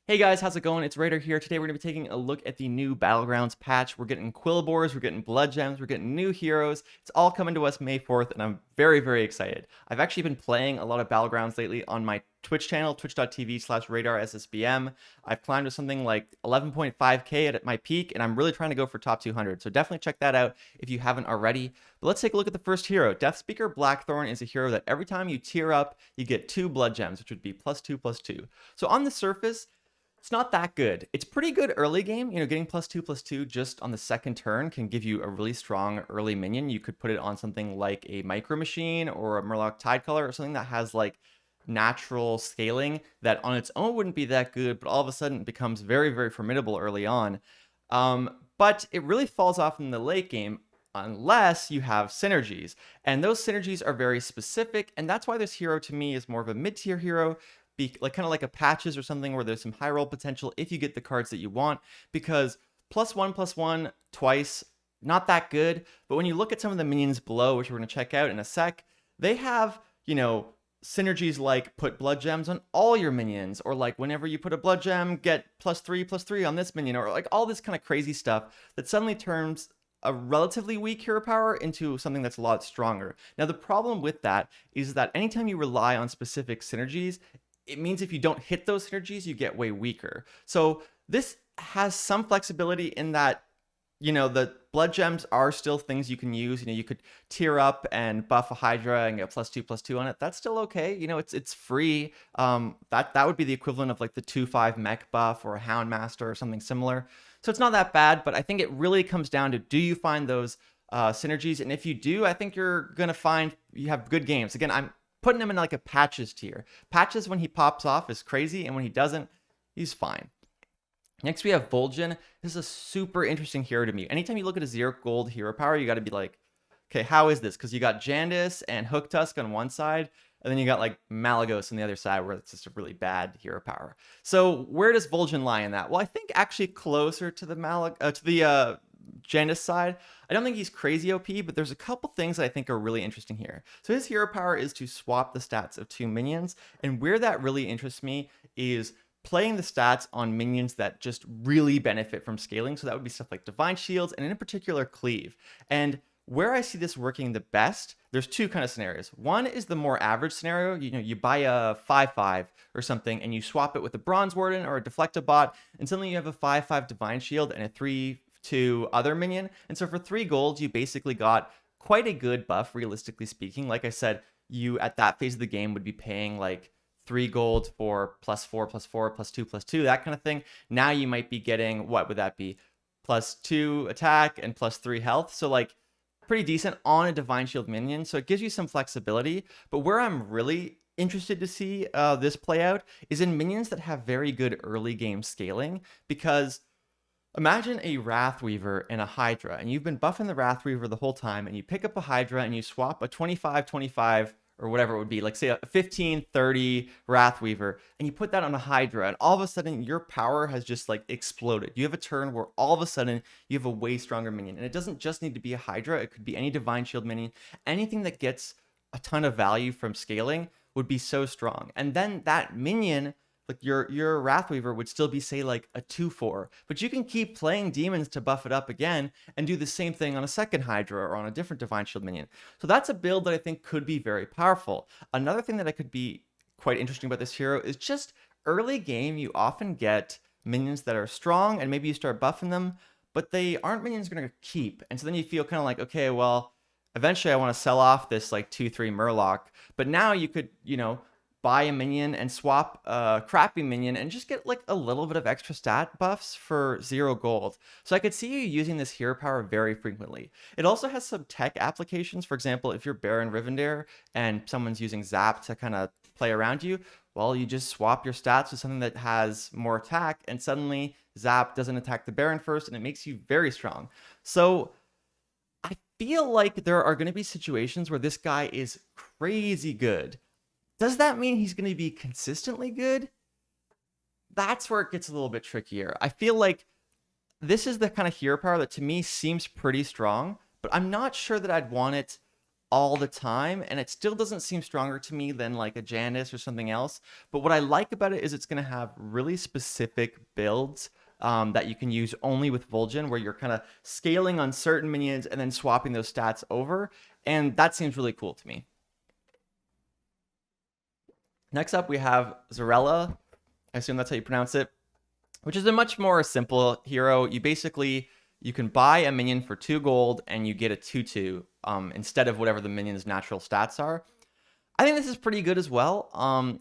Hey guys, how's it going? It's Raider here. Today we're going to be taking a look at the new Battlegrounds patch. We're getting Quilboars, we're getting Blood Gems, we're getting new heroes. It's all coming to us May 4th, and I'm very, very excited. I've actually been playing a lot of Battlegrounds lately on my Twitch channel, twitch.tv/RadarSSBM. I've climbed to something like 11.5k at my peak, and I'm really trying to go for top 200. So definitely check that out if you haven't already. But let's take a look at the first hero. Deathspeaker Blackthorn is a hero that every time you tier up, you get 2 Blood Gems, which would be +2/+2. So on the surface, it's not that good. It's pretty good early game. You know, getting +2/+2 just on the second turn can give you a really strong early minion. You could put it on something like a Micro Machine or a Murloc Tidecolor or something that has like natural scaling that on its own wouldn't be that good, but all of a sudden it becomes very, very formidable early on. But it really falls off in the late game unless you have synergies. And those synergies are very specific, and that's why this hero to me is more of a mid-tier hero, be like kind of like a Patches or something where there's some high roll potential if you get the cards that you want, because +1/+1 twice, not that good. But when you look at some of the minions below, which we're going to check out in a sec, they have, you know, synergies like put blood gems on all your minions, or like whenever you put a blood gem, get +3/+3 on this minion, or like all this kind of crazy stuff that suddenly turns a relatively weak hero power into something that's a lot stronger. Now, the problem with that is that anytime you rely on specific synergies, it means if you don't hit those synergies, you get way weaker. So this has some flexibility in that, you know, the blood gems are still things you can use. You know, you could tier up and buff a Hydra and get +2/+2 on it. That's still okay. You know, it's free. That would be the equivalent of like the 2/5 mech buff or a Houndmaster or something similar. So it's not that bad, but I think it really comes down to, do you find those synergies? And if you do, I think you're gonna find you have good games. Again, I'm putting him in like a Patches tier. Patches, when he pops off, is crazy, and when he doesn't, he's fine. Next, we have Vol'jin. This is a super interesting hero to me. Anytime you look at a 0 gold hero power, you got to be like, okay, how is this? Because you got Jandis and Hooktusk on one side, and then you got like Malagos on the other side, where it's just a really bad hero power. So where does Vol'jin lie in that? Well, I think actually closer to the Jandis side. I don't think he's crazy OP, but there's a couple things that I think are really interesting here. So his hero power is to swap the stats of 2 minions, and where that really interests me is playing the stats on minions that just really benefit from scaling. So that would be stuff like Divine Shields, and in particular Cleave. And where I see this working the best, there's two kind of scenarios. One is the more average scenario. You know, you buy a 5/5 or something, and you swap it with a Bronze Warden or a Deflectabot, and suddenly you have a 5/5 Divine Shield and a 3/2 other minion. And so for 3 gold, you basically got quite a good buff, realistically speaking. Like I said, you at that phase of the game would be paying like 3 gold for +4/+4, +2/+2, that kind of thing. Now you might be getting, what would that be? +2 attack and +3 health. So like pretty decent on a Divine Shield minion. So it gives you some flexibility. But where I'm really interested to see this play out is in minions that have very good early game scaling, because imagine a Wrathweaver and a Hydra, and you've been buffing the Wrathweaver the whole time, and you pick up a Hydra and you swap a 25/25 or whatever it would be, like say a 15/30 Wrathweaver, and you put that on a Hydra, and all of a sudden your power has just like exploded. You have a turn where all of a sudden you have a way stronger minion, and it doesn't just need to be a Hydra. It could be any Divine Shield minion. Anything that gets a ton of value from scaling would be so strong. And then that minion, like your Wrathweaver, would still be, say, like a 2/4, but you can keep playing demons to buff it up again and do the same thing on a second Hydra or on a different Divine Shield minion. So that's a build that I think could be very powerful. Another thing that I could be quite interesting about this hero is just early game, you often get minions that are strong, and maybe you start buffing them, but they aren't minions you're going to keep. And so then you feel kind of like, okay, well, eventually I want to sell off this like 2/3 Murloc, but now you could, you know, buy a minion and swap a crappy minion and just get like a little bit of extra stat buffs for 0 gold. So I could see you using this hero power very frequently. It also has some tech applications. For example, if you're Baron Rivendare and someone's using Zap to kind of play around you, well, you just swap your stats with something that has more attack, and suddenly Zap doesn't attack the Baron first, and it makes you very strong. So I feel like there are going to be situations where this guy is crazy good. Does that mean he's going to be consistently good? That's where it gets a little bit trickier. I feel like this is the kind of hero power that to me seems pretty strong, but I'm not sure that I'd want it all the time, and it still doesn't seem stronger to me than like a Janus or something else. But what I like about it is it's going to have really specific builds that you can use only with Vol'jin, where you're kind of scaling on certain minions and then swapping those stats over, and that seems really cool to me. Next up, we have Zarella. I assume that's how you pronounce it, which is a much more simple hero. You can buy a minion for 2 gold and you get a 2/2 instead of whatever the minion's natural stats are. I think this is pretty good as well,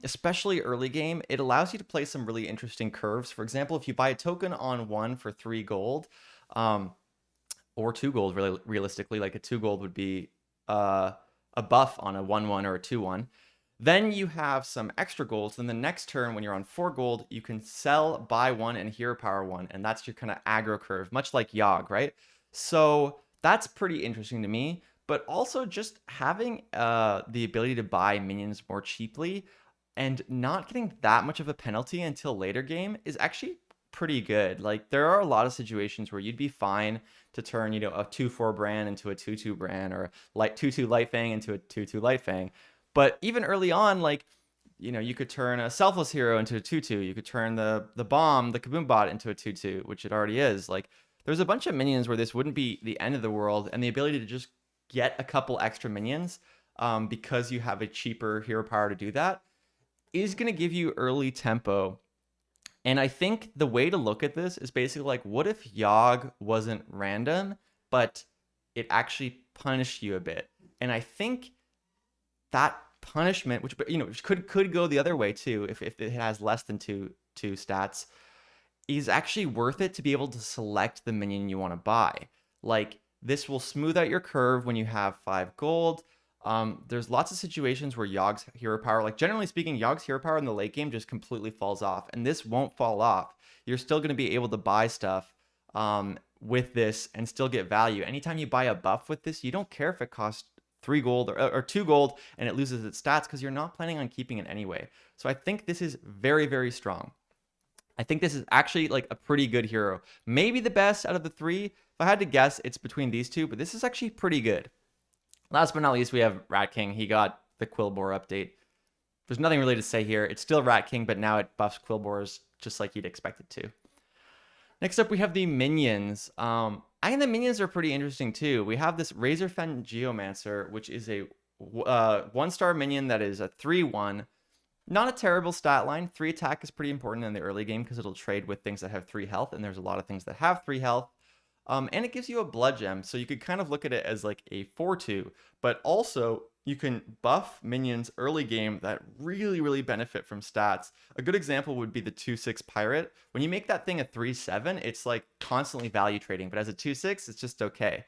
especially early game. It allows you to play some really interesting curves. For example, if you buy a token on 1 for 3 gold, or 2 gold, really realistically, like a 2 gold would be a buff on a 1/1 or a 2/1. Then you have some extra golds. Then the next turn, when you're on 4 gold, you can sell, buy 1, and hero power 1. And that's your kind of aggro curve, much like Yogg, right? So that's pretty interesting to me. But also just having the ability to buy minions more cheaply and not getting that much of a penalty until later game is actually pretty good. Like, there are a lot of situations where you'd be fine to turn, you know, a 2/4 Bran into a 2/2 Bran, or a 2/2 Light Fang into a 2/2 Light Fang. But even early on, like, you know, you could turn a Selfless Hero into a 2/2. You could turn the bomb, the Kaboom Bot, into a 2/2, which it already is. Like, there's a bunch of minions where this wouldn't be the end of the world, and the ability to just get a couple extra minions because you have a cheaper hero power to do that is going to give you early tempo. And I think the way to look at this is basically like, what if Yogg wasn't random, but it actually punished you a bit? And I think that punishment, which, you know, which could go the other way too, if it has less than two stats, is actually worth it to be able to select the minion you want to buy. Like, this will smooth out your curve when you have 5 gold. There's lots of situations where Yogg's hero power, like, generally speaking, Yogg's hero power in the late game just completely falls off, and this won't fall off. You're still going to be able to buy stuff with this and still get value. Anytime you buy a buff with this, you don't care if it costs 3 gold or 2 gold and it loses its stats, because you're not planning on keeping it anyway. So I think this is very, very strong. I think this is actually like a pretty good hero. Maybe the best out of the 3. If I had to guess, it's between these 2, but this is actually pretty good. Last but not least, we have Rat King. He got the Quilboar update. There's nothing really to say here. It's still Rat King, but now it buffs Quilboars just like you'd expect it to. Next up, we have the minions. I think the minions are pretty interesting too. We have this Razorfen Geomancer, which is a 1-star minion that is a 3/1. Not a terrible stat line. 3 attack is pretty important in the early game because it'll trade with things that have 3 health, and there's a lot of things that have 3 health. And it gives you a blood gem, so you could kind of look at it as like a 4/2, but also you can buff minions early game that really, really benefit from stats. A good example would be the 2/6 pirate. When you make that thing a 3/7, it's like constantly value trading, but as a 2/6, it's just okay.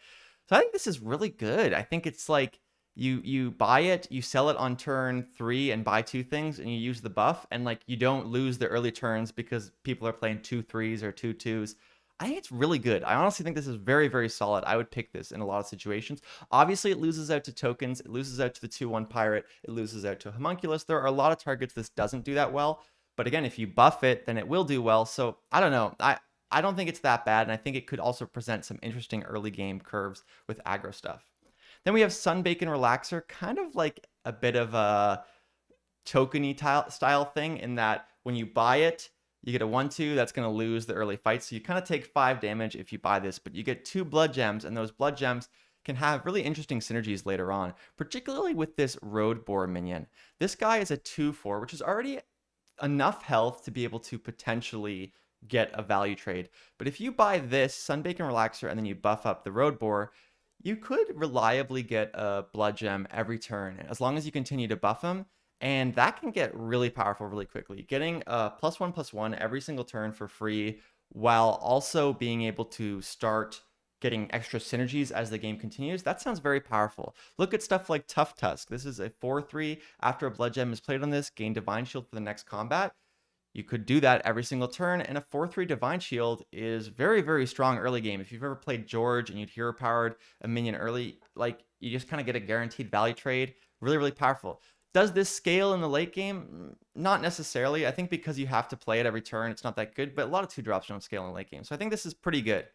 So I think this is really good. I think it's like you buy it, you sell it on turn 3 and buy 2 things, and you use the buff, and like you don't lose the early turns because people are playing 2/3s or 2/2s. I think it's really good. I honestly think this is very, very solid. I would pick this in a lot of situations. Obviously, it loses out to tokens. It loses out to the 2/1 pirate. It loses out to Homunculus. There are a lot of targets this doesn't do that well. But again, if you buff it, then it will do well. So I don't know. I don't think it's that bad. And I think it could also present some interesting early game curves with aggro stuff. Then we have Sunbacon Relaxer, kind of like a bit of a tokeny style thing, in that when you buy it, you get a 1/2 that's going to lose the early fight. So you kind of take 5 damage if you buy this, but you get 2 blood gems, and those blood gems can have really interesting synergies later on, particularly with this Road Boar minion. This guy is a 2/4, which is already enough health to be able to potentially get a value trade. But if you buy this Sunbacon Relaxer and then you buff up the Road Boar, you could reliably get a blood gem every turn, as long as you continue to buff him. And that can get really powerful really quickly. Getting a +1/+1 every single turn for free, while also being able to start getting extra synergies as the game continues, that sounds very powerful. Look at stuff like Tough Tusk. This is a 4/3. After a blood gem is played on this, gain Divine Shield for the next combat. You could do that every single turn, and a 4/3 Divine Shield is very, very strong early game. If you've ever played George and you'd hero powered a minion early, like, you just kind of get a guaranteed value trade. Really, really powerful. Does this scale in the late game? Not necessarily. I think because you have to play it every turn, it's not that good, but a lot of 2-drops don't scale in the late game. So I think this is pretty good.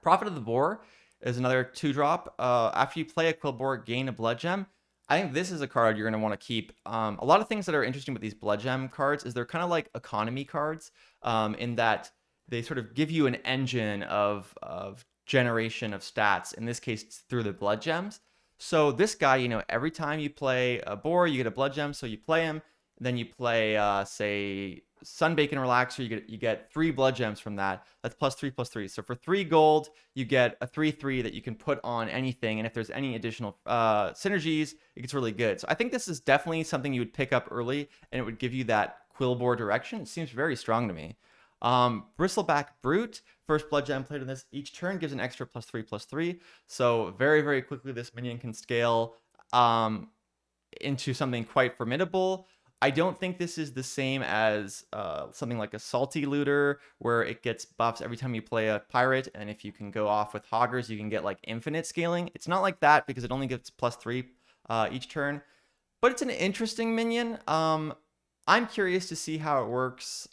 Prophet of the Boar is another 2-drop. After you play a Quilboar, gain a Blood Gem. I think this is a card you're going to want to keep. A lot of things that are interesting with these Blood Gem cards is they're kind of like economy cards, in that they sort of give you an engine of generation of stats. In this case, it's through the Blood Gems. So this guy, you know, every time you play a boar, you get a Blood Gem. So you play him, then you play, say, Sunbake and Relaxer, you get 3 Blood Gems from that. That's +3/+3. So for 3 gold, you get a 3/3 that you can put on anything. And if there's any additional synergies, it gets really good. So I think this is definitely something you would pick up early, and it would give you that Quilboar direction. It seems very strong to me. Bristleback Brute, first Blood Gem played in this each turn gives an extra +3/+3. So very, very quickly, this minion can scale into something quite formidable. I don't think this is the same as something like a Salty Looter, where it gets buffs every time you play a pirate, and if you can go off with Hoggers, you can get like infinite scaling. It's not like that because it only gets +3 each turn, but it's an interesting minion. I'm curious to see how it works.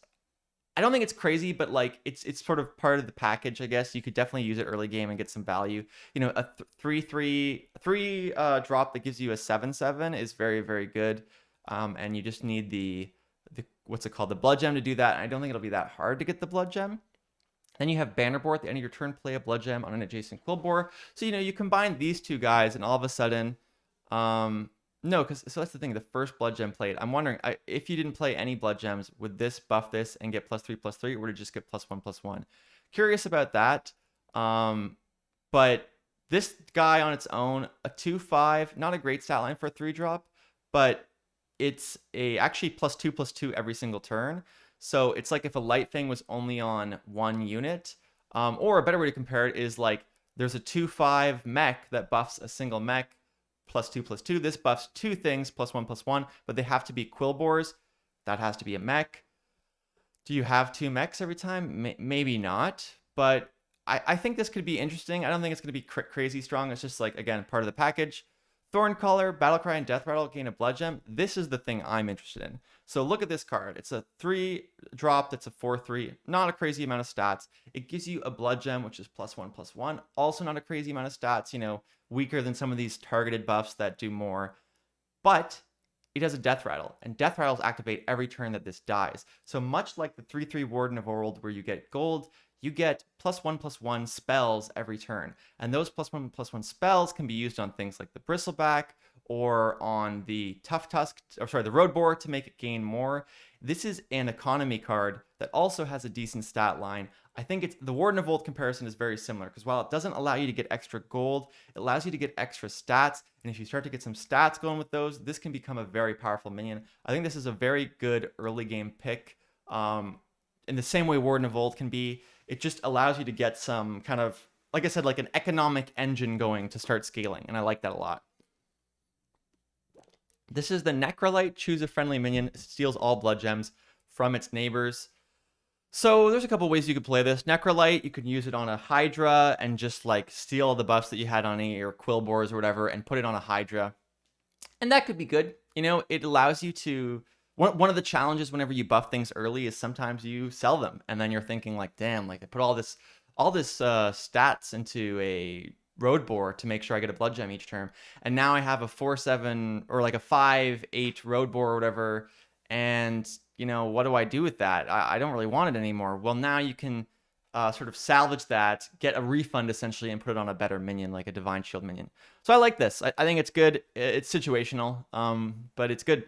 I don't think it's crazy, but like it's sort of part of the package, I guess. You could definitely use it early game and get some value. You know, a 3/3 drop that gives you a 7/7 is very, very good. And you just need the what's it called, the Blood Gem to do that. And I don't think it'll be that hard to get the Blood Gem. Then you have Bannerboar at the end of your turn, play a Blood Gem on an adjacent Quilboar. So you know you combine these two guys, and all of a sudden, no, because so that's the thing. The first Blood Gem played. I'm wondering if you didn't play any Blood Gems, would this buff this and get +3/+3, or would it just get +1/+1? Curious about that. But this guy on its own, a 2/5, not a great stat line for a 3-drop, but it's actually +2/+2 every single turn. So it's like if a Light Fang was only on 1 unit. Or a better way to compare it is like there's a 2/5 mech that buffs a single mech +2/+2. This buffs 2 things +1/+1, but they have to be Quilboars. That has to be a mech. Do you have 2 mechs every time? Maybe not, but I think this could be interesting. I don't think it's going to be crazy strong. It's just like, again, part of the package. Thorncaller, Battlecry, and Death Rattle gain a Blood Gem. This is the thing I'm interested in. So look at this card. It's a 3-drop that's a 4/3. Not a crazy amount of stats. It gives you a Blood Gem, which is +1/+1. Also not a crazy amount of stats. You know, weaker than some of these targeted buffs that do more. But it has a Death Rattle, and Death Rattles activate every turn that this dies. So much like the 3/3 Warden of World, where you get gold, you get +1/+1 spells every turn. And those +1/+1 spells can be used on things like the Bristleback or on the the Road Boar to make it gain more. This is an economy card that also has a decent stat line. I think the Warden of Old comparison is very similar, because while it doesn't allow you to get extra gold, it allows you to get extra stats. And if you start to get some stats going with those, this can become a very powerful minion. I think this is a very good early game pick. In the same way Warden of Old can be, it just allows you to get some kind of, like I said, like an economic engine going to start scaling. And I like that a lot. This is the Necrolyte. Choose a friendly minion. It steals all Blood Gems from its neighbors. So there's a couple ways you could play this. Necrolyte, you could use it on a Hydra and just like steal all the buffs that you had on any of your Quilboars or whatever and put it on a Hydra. And that could be good. You know, it allows you to... One of the challenges whenever you buff things early is sometimes you sell them, and then you're thinking like, damn, like I put all this stats into a Road Boar to make sure I get a Blood Gem each turn, and now I have a 4/7 or like a 5/8 Road Boar or whatever, and you know, what do I do with that? I don't really want it anymore. Well, now you can sort of salvage that, get a refund essentially, and put it on a better minion, like a Divine Shield minion. So I like this. I think it's good. It's situational, but it's good.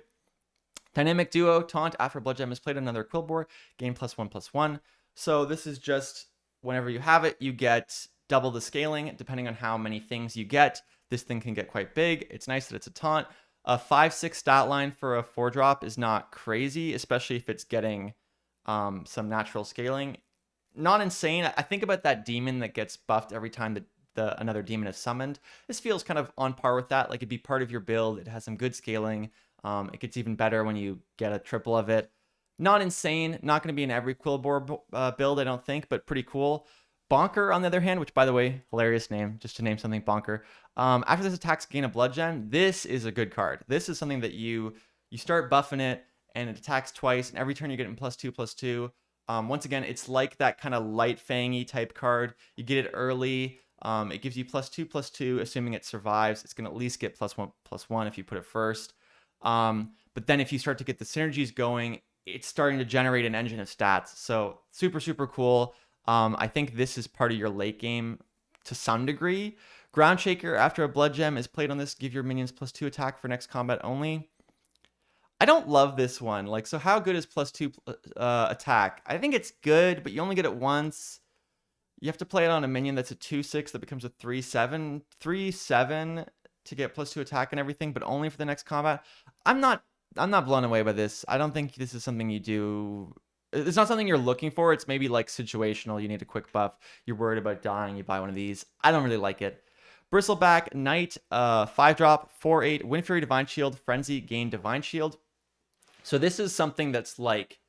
Dynamic Duo Taunt. After Blood Gem is played, another Quilboar, gain +1/+1. So this is just whenever you have it, you get double the scaling. Depending on how many things you get, this thing can get quite big. It's nice that it's a taunt. A 5/6 stat line for a 4-drop is not crazy, especially if it's getting some natural scaling. Not insane. I think about that demon that gets buffed every time that another demon is summoned. This feels kind of on par with that. Like it'd be part of your build. It has some good scaling. It gets even better when you get a triple of it. Not insane. Not going to be in every Quilboar build, I don't think, but pretty cool. Bonker, on the other hand, which, by the way, hilarious name, just to name something Bonker. After this attacks, gain a Blood Gem. This is a good card. This is something that you start buffing it, and it attacks twice, and every turn you get it +2/+2. Once again, it's like that kind of Light Fangy type card. You get it early. It gives you +2/+2, assuming it survives. It's going to at least get +1/+1 if you put it first. But then if you start to get the synergies going, it's starting to generate an engine of stats. So super, super cool. I think this is part of your late game to some degree. Ground Shaker, after a Blood Gem is played on this, give your minions +2 attack for next combat only. I don't love this one. Like, so how good is +2 attack? I think it's good, but you only get it once. You have to play it on a minion that's a 2/6 that becomes a 3/7. 3/7 to get +2 attack and everything, but only for the next combat. I'm not blown away by this. I don't think this is something you do. It's not something you're looking for. It's maybe like situational. You need a quick buff. You're worried about dying. You buy one of these. I don't really like it. Bristleback Knight, 5-drop, 4/8, Wind Fury, Divine Shield, Frenzy, gain Divine Shield. So this is something that's like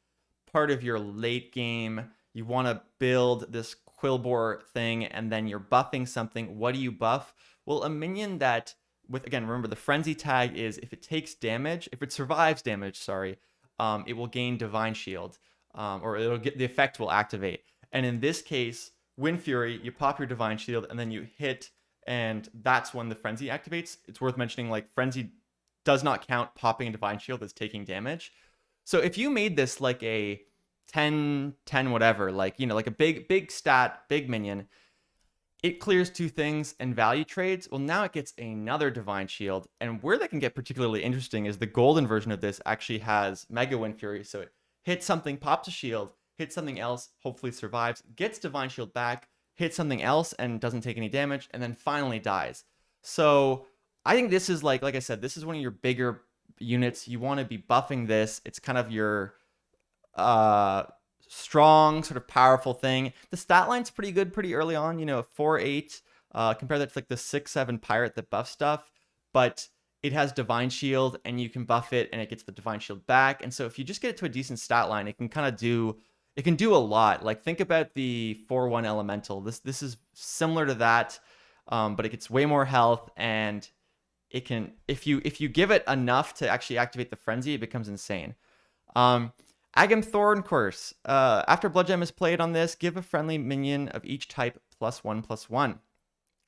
part of your late game. You want to build this Quilboar thing, and then you're buffing something. What do you buff? Well, a minion that, with, again, remember the Frenzy tag is if it takes damage, if it survives damage, sorry, it will gain Divine Shield, or it'll get, the effect will activate. And in this case, Wind Fury, you pop your Divine Shield, and then you hit, and that's when the Frenzy activates. It's worth mentioning, like, Frenzy does not count popping a Divine Shield as taking damage. So if you made this like a 10 whatever, like, you know, like a big stat, big minion, it clears 2 things and value trades. Well, now it gets another Divine Shield, and where that can get particularly interesting is the golden version of this actually has Mega Wind Fury. So it hits something, pops a shield, hits something else, hopefully survives, gets Divine Shield back, hits something else and doesn't take any damage, and then finally dies. So I think this is like I said, this is one of your bigger units. You want to be buffing this. It's kind of your strong, sort of powerful thing. The stat line's pretty good pretty early on. You know, 4/8. Compare that to like the 6/7 pirate that buff stuff, but it has Divine Shield, and you can buff it, and it gets the Divine Shield back. And so if you just get it to a decent stat line, it can kind of do. It can do a lot. Like, think about the 4/1 Elemental. This is similar to that, but it gets way more health, and it can, if you give it enough to actually activate the Frenzy, it becomes insane. Agam Thorn Course. After Blood Gem is played on this, give a friendly minion of each type +1/+1.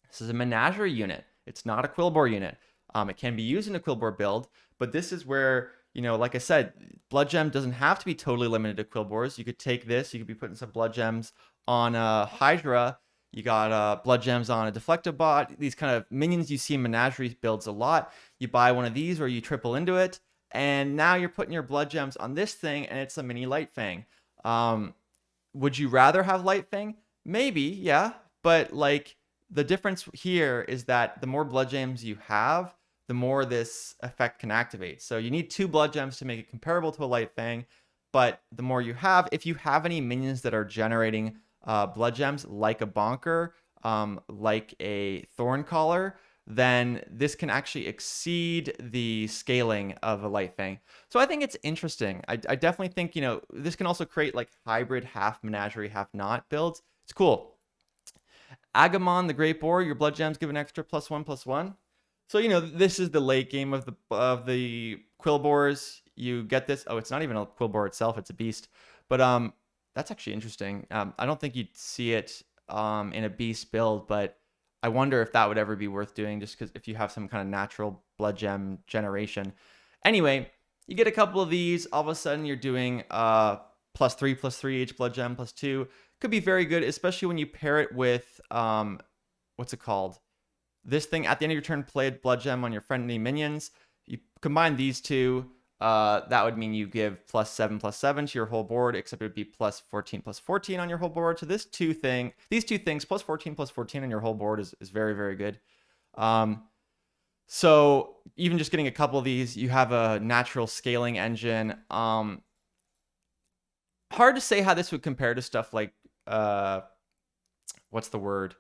This is a Menagerie unit. It's not a Quilboar unit. It can be used in a Quilboar build, but this is where, you know, like I said, Blood Gem doesn't have to be totally limited to Quilboars. You could take this, you could be putting some Blood Gems on a Hydra. You got Blood Gems on a Deflectobot. These kind of minions you see in Menagerie builds a lot. You buy one of these or you triple into it, and now you're putting your Blood Gems on this thing, and it's a mini Light Fang. Would you rather have Light Fang? Maybe, yeah. But like, the difference here is that the more Blood Gems you have, the more this effect can activate. So you need 2 Blood Gems to make it comparable to a Light Fang, but the more you have, if you have any minions that are generating Blood Gems, like a Bonker, like a Thorncaller, then this can actually exceed the scaling of a Light Fang. So I think it's interesting. I definitely think, you know, this can also create like hybrid half Menagerie, half not builds. It's cool. Agamon, the Great Boar, your Blood Gems give an extra +1/+1. So, you know, this is the late game of the Quilboars. You get this. Oh, it's not even a Quilboar itself. It's a beast. But that's actually interesting. I don't think you'd see it in a beast build, but I wonder if that would ever be worth doing, just because if you have some kind of natural Blood Gem generation. Anyway, you get a couple of these. All of a sudden, you're doing +3/+3 each Blood Gem +2. Could be very good, especially when you pair it with what's it called? This thing at the end of your turn, play a Blood Gem on your friendly minions. You combine these two. That would mean you give +7/+7 to your whole board, except it would be +14/+14 on your whole board. So these two things, +14/+14 on your whole board is very, very good. So even just getting a couple of these, you have a natural scaling engine. Hard to say how this would compare to stuff like, what's the word?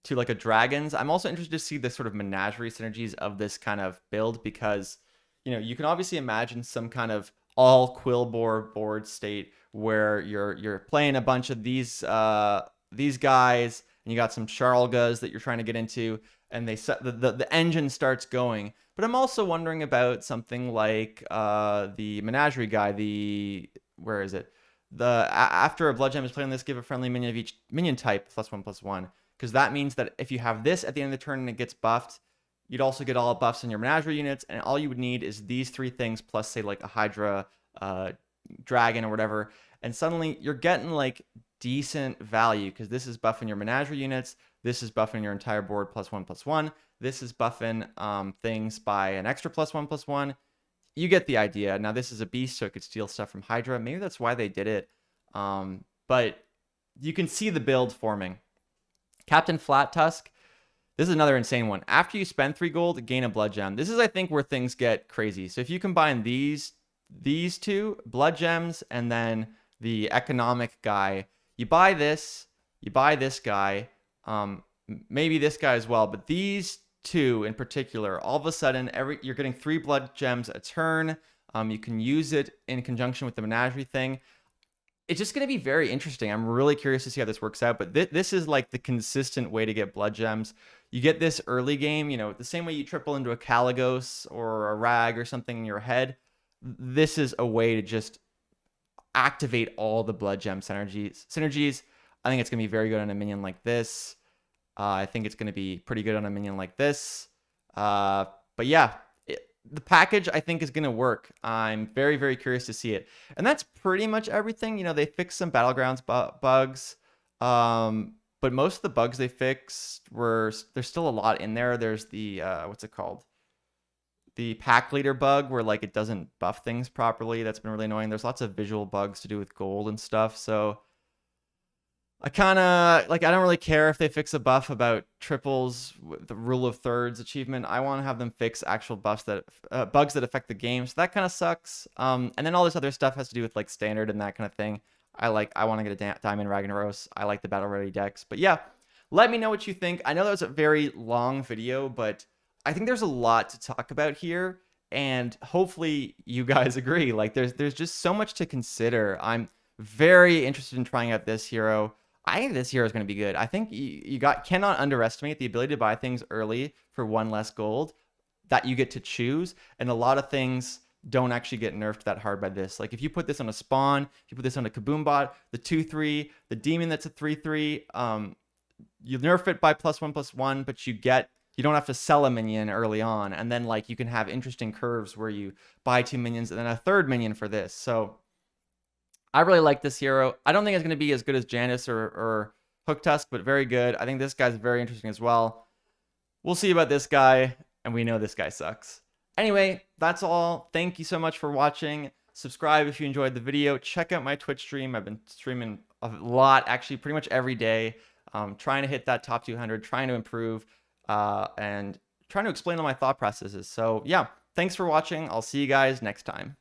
To like a Dragons. I'm also interested to see the sort of Menagerie synergies of this kind of build, because, you know, you can obviously imagine some kind of all Quilboar board state where you're playing a bunch of these guys, and you got some Charlgas that you're trying to get into, and they set the engine starts going. But I'm also wondering about something like the Menagerie guy. Where is it? After a Blood Gem is played on this, give a friendly minion of each minion type +1/+1. because that means that if you have this at the end of the turn and it gets buffed, you'd also get all buffs in your Menagerie units, and all you would need is these 3 things plus, say, like a Hydra, Dragon, or whatever, and suddenly you're getting like decent value, because this is buffing your Menagerie units, this is buffing your entire board +1/+1, this is buffing things by an extra +1/+1. You get the idea. Now this is a beast, so it could steal stuff from Hydra. Maybe that's why they did it. But you can see the build forming. Captain Flat Tusk. This is another insane one. After you spend 3 gold, gain a blood gem. This is, I think, where things get crazy. So if you combine these 2 blood gems and then the economic guy, you buy this guy, maybe this guy as well, but these 2 in particular, all of a sudden you're getting 3 blood gems a turn. You can use it in conjunction with the Menagerie thing. It's just going to be very interesting. I'm really curious to see how this works out, but this is like the consistent way to get blood gems. You get this early game, you know, the same way you triple into a Caligos or a Rag or something in your head. This is a way to just activate all the blood gem synergies. I think it's going to be very good on a minion like this. I think it's going to be pretty good on a minion like this. But yeah, the package, I think, is going to work. I'm very, very curious to see it. And that's pretty much everything. You know, they fixed some Battlegrounds bugs. But most of the bugs they fixed there's still a lot in there. There's the, what's it called? The pack leader bug, where like it doesn't buff things properly. That's been really annoying. There's lots of visual bugs to do with gold and stuff. So I kind of like, I don't really care if they fix a buff about triples, the rule of thirds achievement. I want to have them fix actual bugs that affect the game. So that kind of sucks. And then all this other stuff has to do with like standard and that kind of thing. I want to get a Diamond Ragnaros. I like the battle ready decks. But yeah, let me know what you think. I know that was a very long video, but I think there's a lot to talk about here, and hopefully you guys agree. Like there's just so much to consider. I'm very interested in trying out this hero. I think this hero is going to be good. I think you cannot underestimate the ability to buy things early for 1 less gold that you get to choose, and a lot of things don't actually get nerfed that hard by this. Like if you put this on a spawn, if you put this on a Kaboom bot, the 2/3, the demon that's a 3/3, you nerf it by +1/+1, but you don't have to sell a minion early on, and then like you can have interesting curves where you buy 2 minions and then a 3rd minion for this. So I really like this hero. I don't think it's going to be as good as Janus or Hook Tusk, but very good. I think this guy's very interesting as well. We'll see about this guy, and we know this guy sucks. Anyway, that's all. Thank you so much for watching. Subscribe if you enjoyed the video. Check out my Twitch stream. I've been streaming a lot, actually pretty much every day. Trying to hit that top 200, trying to improve, and trying to explain all my thought processes. So yeah, thanks for watching. I'll see you guys next time.